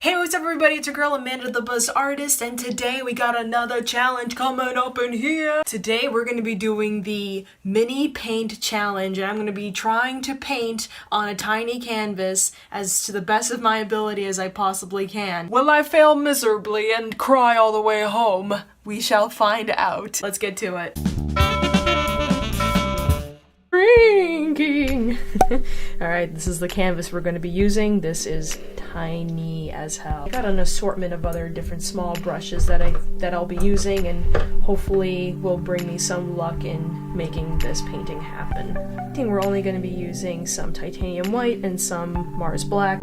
Hey, what's up everybody, it's your girl Amanda the Buzz Artist, and today we got another challenge coming up in here. Today we're going to be doing the mini paint challenge, and I'm going to be trying to paint on a tiny canvas as to the best of my ability as I possibly can. Will I fail miserably and cry all the way home? We shall find out. Let's get to it. Drinking. Alright, this is the canvas we're going to be using. This is tiny as hell. I got an assortment of other different small brushes that I'll be using, and hopefully will bring me some luck in making this painting happen. We're only going to be using some titanium white and some Mars black.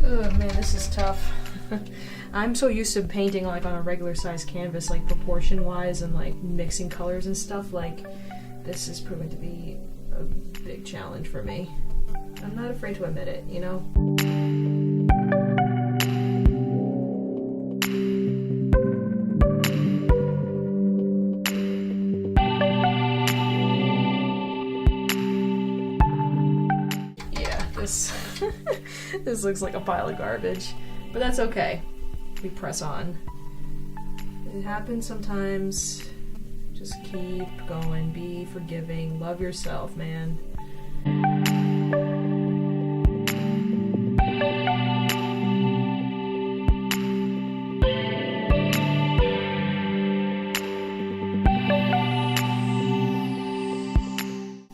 Oh man, this is tough. I'm so used to painting like on a regular size canvas, like proportion wise and like mixing colors and stuff. Like this is proving to be a big challenge for me. I'm not afraid to admit it, you know? Yeah, this looks like a pile of garbage, but that's okay. We press on. It happens sometimes. Just keep going. Be forgiving. Love yourself, man.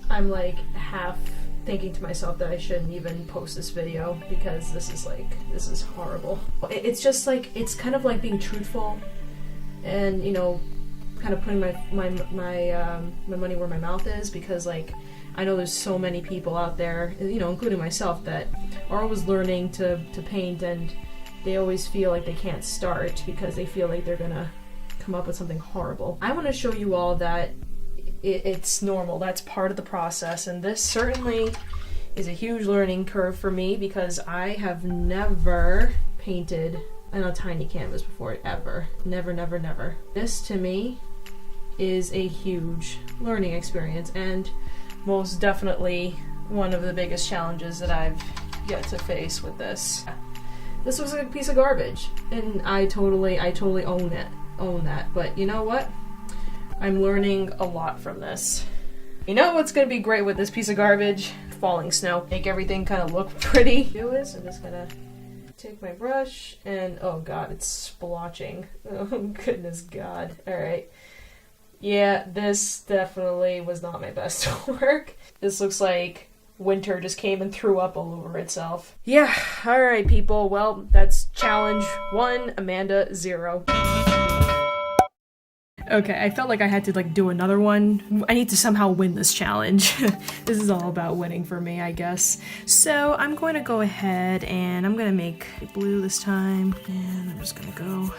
I'm like half thinking to myself that I shouldn't even post this video because this is horrible. It's just like, it's kind of like being truthful and, you know, kind of putting my money where my mouth is, because like I know there's so many people out there, you know, including myself, that are always learning to paint, and they always feel like they can't start because they feel like they're gonna come up with something horrible. I want to show you all that it's normal. That's part of the process, and this certainly is a huge learning curve for me because I have never painted on a tiny canvas before, ever. Never, never, never. This to me is a huge learning experience, and most definitely one of the biggest challenges that I've yet to face with this. This was a piece of garbage, and I totally own that. But you know what? I'm learning a lot from this. You know what's gonna be great with this piece of garbage? Falling snow. Make everything kind of look pretty. Do is I'm just gonna take my brush and oh god, it's splotching. Oh goodness god. Alright. Yeah, this definitely was not my best work. This looks like winter just came and threw up all over itself. Yeah, alright people. Well, that's challenge 1, Amanda 0. Okay, I felt like I had to like do another one. I need to somehow win this challenge. This is all about winning for me, I guess. So I'm going to go ahead and I'm going to make blue this time. And I'm just going to go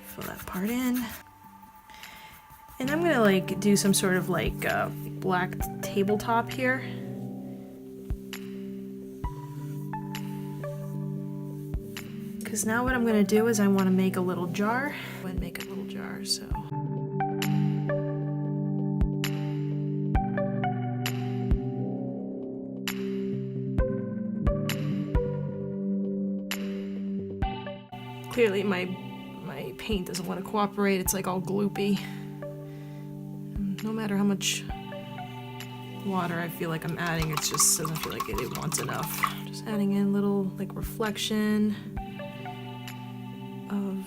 fill that part in. And I'm going to like do some sort of like black tabletop here. Because now what I'm going to do is I want to make a little jar. Go and make a little jar, so. Clearly my paint doesn't want to cooperate. It's like all gloopy. No matter how much water I feel like I'm adding, it just doesn't feel like it wants enough. Just adding in little like reflection of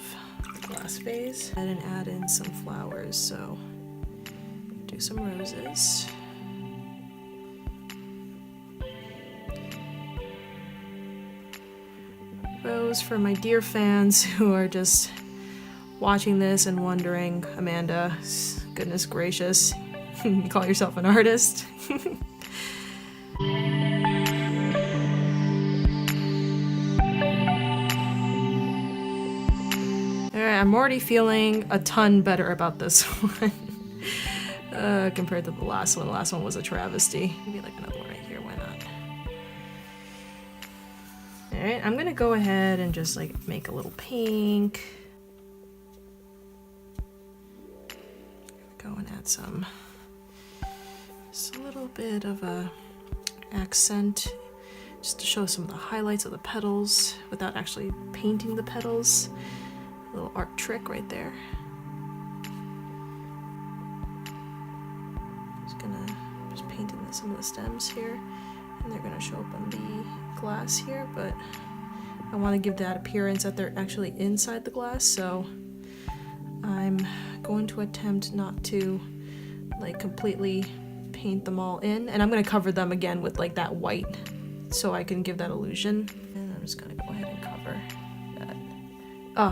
the glass vase and add in some flowers. So do some roses. Rose for my dear fans who are just watching this and wondering, Amanda, goodness gracious, you call yourself an artist? I'm already feeling a ton better about this one compared to the last one. The last one was a travesty. Maybe like another one right here, why not? Alright, I'm gonna go ahead and just like make a little pink. Go and add just a little bit of a accent just to show some of the highlights of the petals without actually painting the petals. A little art trick right there. Just painting some of the stems here, and they're gonna show up on the glass here, but I want to give that appearance that they're actually inside the glass, so I'm going to attempt not to like completely paint them all in, and I'm gonna cover them again with like that white so I can give that illusion. And I'm just gonna go ahead and cover that.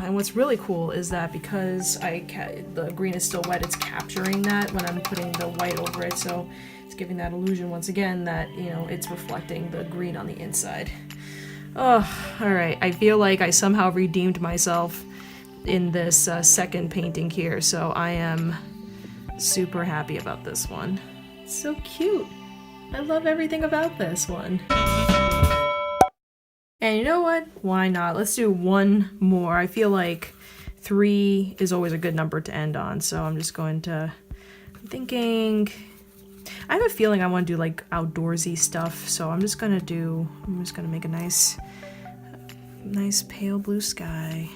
And what's really cool is that because the green is still wet, it's capturing that when I'm putting the white over it, so it's giving that illusion once again that, you know, it's reflecting the green on the inside. Oh, alright, I feel like I somehow redeemed myself in this second painting here, so I am super happy about this one. It's so cute. I love everything about this one. And you know what? Why not? Let's do one more. I feel like 3 is always a good number to end on, so I'm just going to... I'm thinking... I have a feeling I want to do like outdoorsy stuff, so I'm just gonna make a nice pale blue sky.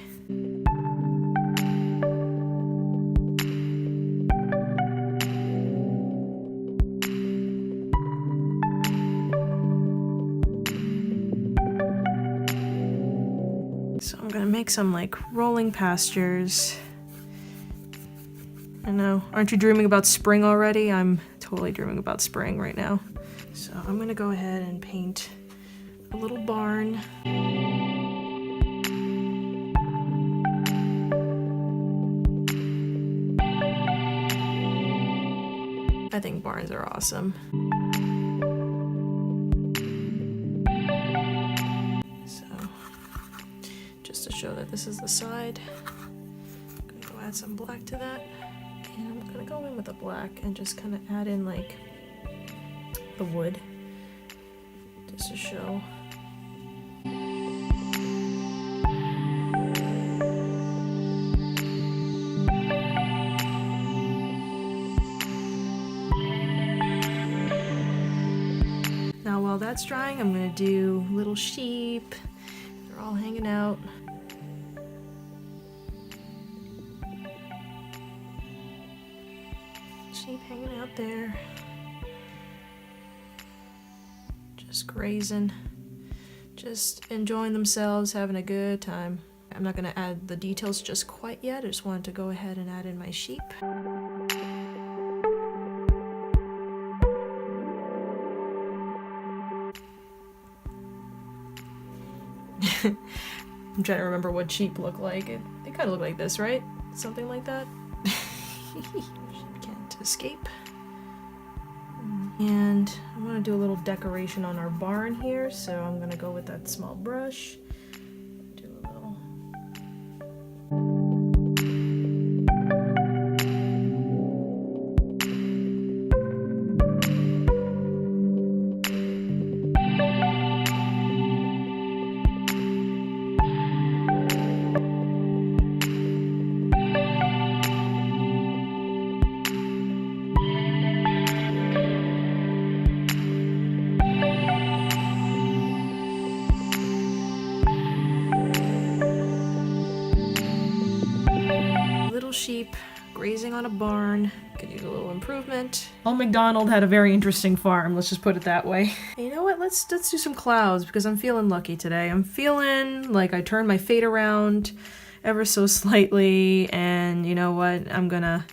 So I'm gonna make some like rolling pastures. I know, aren't you dreaming about spring already? I'm totally dreaming about spring right now. So I'm gonna go ahead and paint a little barn. I think barns are awesome. So, just to show that this is the side, I'm gonna go add some black to that. And I'm gonna go in with the black and just kind of add in like the wood, just to show. that's drying, I'm gonna do little sheep. They're all hanging out. Sheep hanging out there. Just grazing. Just enjoying themselves, having a good time. I'm not gonna add the details just quite yet. I just wanted to go ahead and add in my sheep. I'm trying to remember what sheep look like. They kind of look like this, right? Something like that. Sheep can't escape. And I'm gonna do a little decoration on our barn here, so I'm gonna go with that small brush. Do a little. Sheep grazing on a barn. Could use a little improvement. Old MacDonald had a very interesting farm, let's just put it that way. And you know what, let's do some clouds because I'm feeling lucky today. I'm feeling like I turned my fate around ever so slightly, and you know what, I'm gonna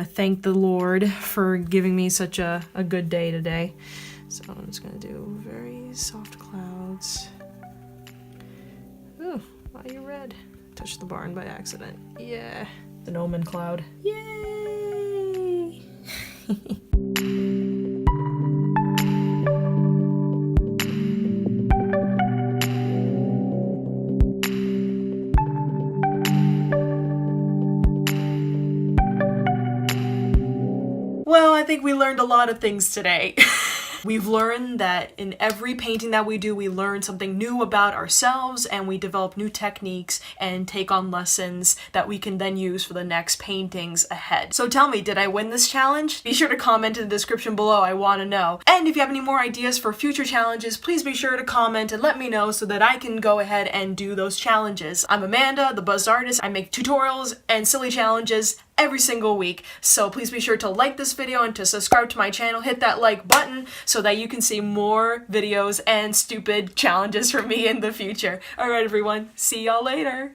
thank the Lord for giving me such a good day today. So I'm just gonna do very soft clouds. Ooh, why are you red? Touched the barn by accident. Yeah. The Omen cloud. Yay! Well, I think we learned a lot of things today. We've learned that in every painting that we do, we learn something new about ourselves and we develop new techniques and take on lessons that we can then use for the next paintings ahead. So tell me, did I win this challenge? Be sure to comment in the description below, I want to know. And if you have any more ideas for future challenges, please be sure to comment and let me know so that I can go ahead and do those challenges. I'm Amanda, the Buzzed Artist. I make tutorials and silly challenges every single week. So please be sure to like this video and to subscribe to my channel. Hit that like button so that you can see more videos and stupid challenges from me in the future. Alright everyone, see y'all later.